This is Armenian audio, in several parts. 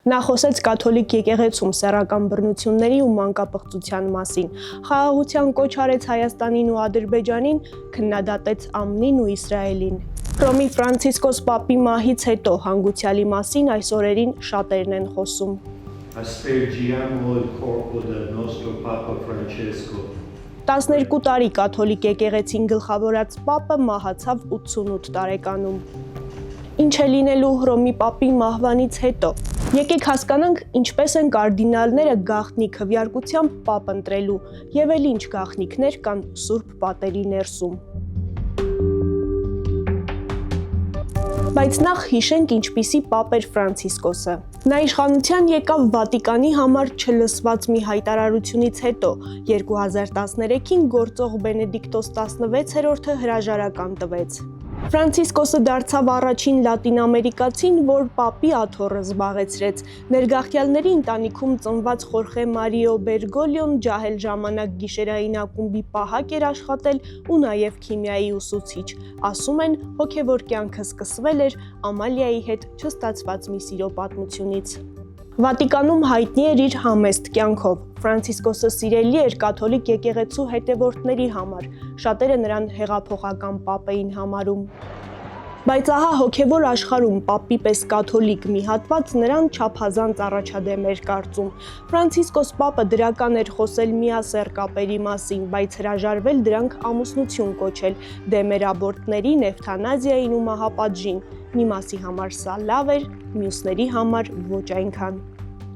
Նա խոսեց կաթոլիկ եկեղեցում սեռական բռնությունների ու մանկապղծության մասին, խաղաղության կոչ արեց Հայաստանին ու Ադրբեջանին, քննադատեց ԱՄՆ-ին ու Իսրայելին։ Հռոմի Ֆրանցիսկոս Պապի մահից հետո հանգուցյալի մասին այս օրերին շատերն են խոսում։ Aspergiamo il corpo del nostro Papa Francesco. 12 տարի կաթոլիկ եկեղեցին գլխավորած Պապը մահացավ 88 տարեկանում։ Ինչ է լինելու Հռոմի Պապի մահվանից հետո։ Եկեք հասկանանք, ինչպես են կարդինալները գաղտնի քվեարկությամբ Պապ ընտրելու եւ էլ ինչ գաղտնիքներ կան Սուրբ Պատերի ներսում։ Բայց նախ հիշենք ինչպիսի Պապ էր Ֆրանցիսկոսը։ Նա իշխանության եկավ Վատիկանի համար չլսված մի հայտարարությունից հետո 2013-ին գործող Բենեդիկտոս 16-րորդը հրաժարական տվեց։ Ֆրանցիսկոսը դարձավ առաջին լատինամերիկացին, որ Պապի աթոռը զբաղեցրեց։ Ներգաղթյալների ընտանիքում ծնված Խորխե Մարիո Բերգոլիոն ջահել ժամանակ գիշերային ակումբի պահակ էր աշխատել ու նաև քիմիայի ուսուցիչ։ Ասում են, հոգևոր կյանքը սկսվել էր Ամալիայի հետ չստացված մի սիրո պատմությունից։ Վատիկանում հայտնի էր իր համեստ կյանքով։ Ֆրանցիսկոսը սիրելի էր կաթոլիկ եկեղեցու հետևորդների համար, շատերը նրան հեղափոխական Պապ էին համարում։ Բայց ահա հոգևոր աշխարհում Պապի պես կաթոլիկ մի հատված նրան չափազանց առաջադեմ էր կարծում։ Ֆրանցիսկոս Պապը դրական էր խոսել միասեռ կապերի մասին, բայց հրաժարվել դրանք ամուսնություն կոչել, դեմ էր աբորտներին, էվթանազիային ու մահապատժին։ Մի մասի համար սա լավ էր, մյուսների համար ոչ այնքան։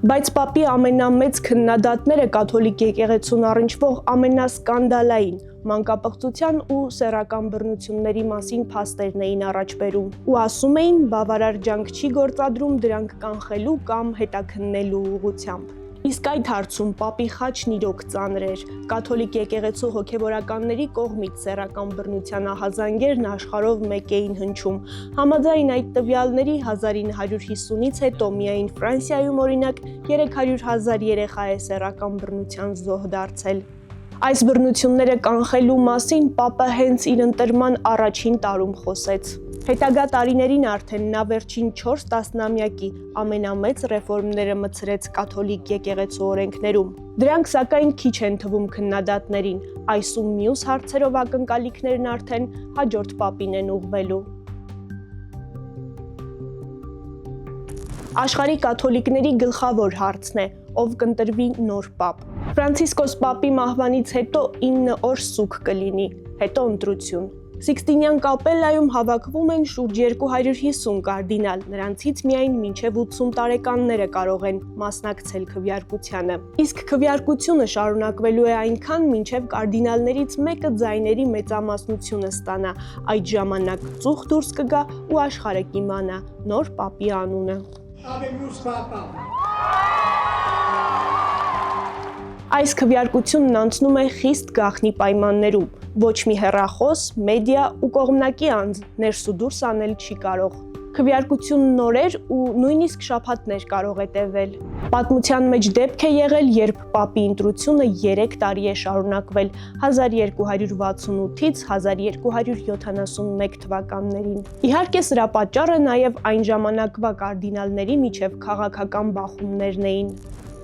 Բայց Պապի ամենամեծ քննադատները կաթոլիկ եկեղեցուն առնչվող ամենասկանդալային մանկապղծության ու սեռական բռնությունների մասին փաստերն էին առաջ բերում ու ասում էին բավարար ջանք չի գործադրում դրանք կանխելու կամ հետաքննելու ուղղությամբ։ Իսկ այդ հարցում Պապի խաչն իրոք ծանր էր։ Կաթոլիկ եկեղեցու հոգևորականների կողմից սեռական բռնության ահազանգերն աշխարհով մեկ էին հնչում։ Համաձայն այդ տվյալների 1950-ից հետո միայն Ֆրանսիայում օրինակ 300,000 երեխա է սեռական բռնության զոհ դարձել։ Այս բռնությունները կանխելու մասին Պապը հենց իր ընտրման առաջին տարում խոսեց։ Հետագա տարիներին արդեն նա վերջին 4 տասնամյակի ամենամեծ ռեֆորմները մտցրեց կաթոլիկ եկեղեցու օրենքներում։ Դրանք սակայն քիչ են թվում քննադատներին, այս ու մյուս հարցերով ակնկալիքներն արդեն հաջորդ Պապին են ուղղվելու։ Աշխարհի կաթոլիկների գլխավոր հարցն է, ով կընտրվի նոր Պապ։ Ֆրանցիսկոս Պապի մահվանից հետո 9 օր սուգ կլինի, հետո ընտրություն։ Սիքստինյան կապելլայում հավաքվում են շուրջ 250 կարդինալ, նրանցից միայն մինչև 80 տարեկանները կարող են մասնակցել քվեարկությանը։ Իսկ քվեարկությունը շարունակվելու է այնքան, մինչև կարդինալներից մեկը ձայների մեծամասնությունը ստանա, այդ ժամանակ ծուխ դուրս կգա ու աշխարհը կիմանա նոր Պապի անունը։ Այս քվեարկությունն անցնում է խիստ գաղտնի պայմաններում, ոչ մի հեռախոս, մեդիա ու կողմնակի անձ ներս ու դուրս անել չի կարող։ Քվեարկությունն օրեր ու նույնիսկ շաբաթներ կարող է տևել։ Պատմության մեջ դեպք է եղել, երբ Պապի ընտրությունը 3 տարի է շարունակվել 1268-ից 1271 թվականներին։ Իհարկե սրա պատճառը նաև այն ժամանակվա կարդինալների միջև քաղաքական բախումներն էին։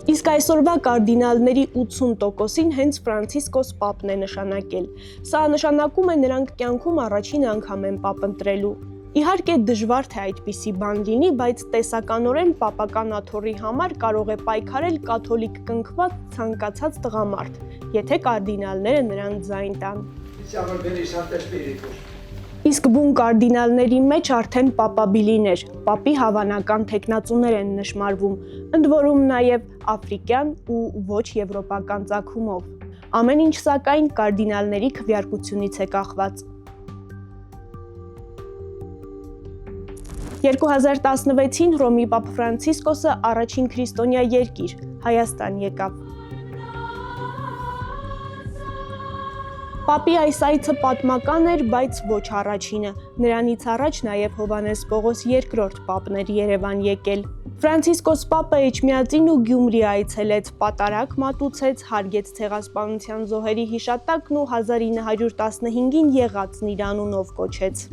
Իսկ այսօրվա կարդինալների 80%-ին հենց Ֆրանցիսկոս Պապն է նշանակել։ Սա նշանակում է նրանք կյանքում առաջին անգամ են Պապ ընտրելու։ Իհարկե դժվար թե այդպիսի բան լինի, բայց տեսականորեն պապական աթոռի համար կարող է պայքարել կաթոլիկ կնքված ցանկացած տղամարդ, եթե կարդինալները նրան ձայն տան։ Իսկ բուն կարդինալների մեջ արդեն պապաբիլիներ, Պապի հավանական թեկնածուներ են նշմարվում, ընդ որում նաև աֆրիկյան ու ոչ եվրոպական ծագումով։ Ամեն ինչ սակայն կարդինալների քվեարկությունից է կախված։ 2016-ին Հռոմի Պապ Ֆրանցիսկոսը առաջին քրիստոնյա երկիր Հայաստան եկավ։ Պապի այս այցը պատմական էր, բայց ոչ առաջինը։ Նրանից առաջ նաև Հովհաննես Պողոս II Պապն էր Երևան եկել։ Ֆրանցիսկոս Պապը Էջմիածին ու Գյումրի այցելեց, պատարագ մատուցեց, հարգեց ցեղասպանության զոհերի հիշատակն ու 1915-ին եղածն իր անունով կոչեց։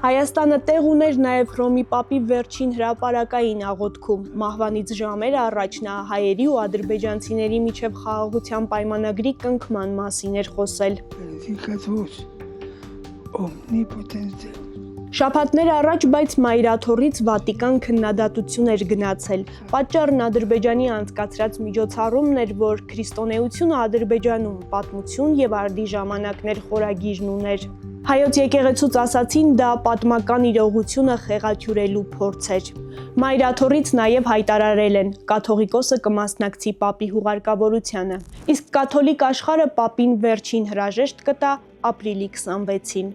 Հայաստանը տեղ ուներ նաև Հռոմի Պապի վերջին հրապարակային աղոթքում։ Մահվանից ժամեր առաջ նա հայերի ու ադրբեջանցիների միջև խաղաղության պայմանագրի կնքման մասին էր խոսել։ Շաբաթներ առաջ, բայց մայրաթոռից Վատիկան քննադատություն էր գնացել։ Պատճառն Ադրբեջանի անցկացրած միջոցառումն էր, որ քրիստոնեությունը Ադրբեջանում պատմություն եւ արդի ժամանակներ խորագիրն ուներ։ Հայոց եկեղեցուց ասացին, դա պատմական իրողությունը խեղաթյուրելու փորձ էր։ Մայրաթոռից նաև հայտարարել են, կաթողիկոսը կմասնակցի Պապի հուղարկավորությանը։ Իսկ կաթոլիկ աշխարհը Պապին վերջին հրաժեշտ կտա ապրիլի 26-ին։